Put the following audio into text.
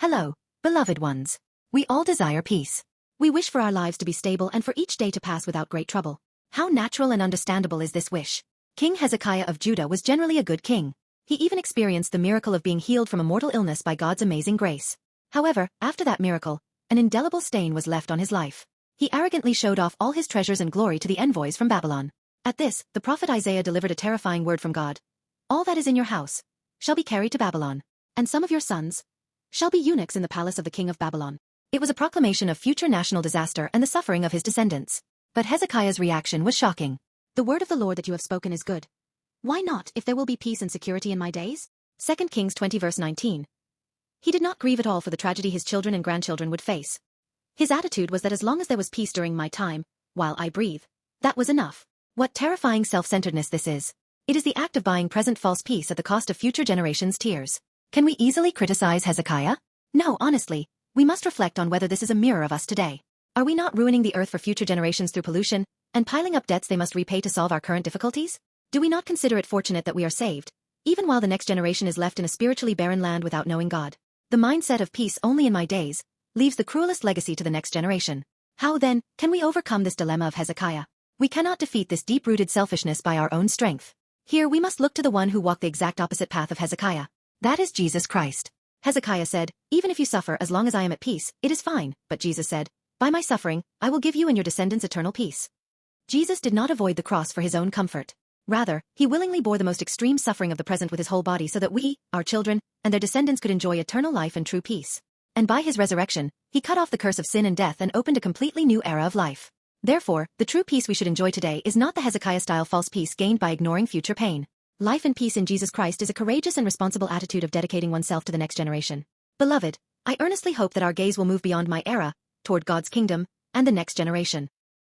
Hello, beloved ones. We all desire peace. We wish for our lives to be stable and for each day to pass without great trouble. How natural and understandable is this wish? King Hezekiah of Judah was generally a good king. He even experienced the miracle of being healed from a mortal illness by God's amazing grace. However, after that miracle, an indelible stain was left on his life. He arrogantly showed off all his treasures and glory to the envoys from Babylon. At this, the prophet Isaiah delivered a terrifying word from God. All that is in your house shall be carried to Babylon, and some of your sons shall be eunuchs in the palace of the king of Babylon. It was a proclamation of future national disaster and the suffering of his descendants. But Hezekiah's reaction was shocking. The word of the Lord that you have spoken is good. Why not, if there will be peace and security in my days? 2 Kings 20 verse 19. He did not grieve at all for the tragedy his children and grandchildren would face. His attitude was that as long as there was peace during my time, while I breathe, that was enough. What terrifying self-centeredness this is. It is the act of buying present false peace at the cost of future generations' tears. Can we easily criticize Hezekiah? No, honestly, we must reflect on whether this is a mirror of us today. Are we not ruining the earth for future generations through pollution, and piling up debts they must repay to solve our current difficulties? Do we not consider it fortunate that we are saved, even while the next generation is left in a spiritually barren land without knowing God? The mindset of peace only in my days leaves the cruelest legacy to the next generation. How then can we overcome this dilemma of Hezekiah? We cannot defeat this deep-rooted selfishness by our own strength. Here we must look to the one who walked the exact opposite path of Hezekiah. That is Jesus Christ. Hezekiah said, "Even if you suffer as long as I am at peace, it is fine," but Jesus said, "By my suffering, I will give you and your descendants eternal peace." Jesus did not avoid the cross for his own comfort. Rather, he willingly bore the most extreme suffering of the present with his whole body so that we, our children, and their descendants could enjoy eternal life and true peace. And by his resurrection, he cut off the curse of sin and death and opened a completely new era of life. Therefore, the true peace we should enjoy today is not the Hezekiah-style false peace gained by ignoring future pain. Life and peace in Jesus Christ is a courageous and responsible attitude of dedicating oneself to the next generation. Beloved, I earnestly hope that our gaze will move beyond my era, toward God's kingdom, and the next generation.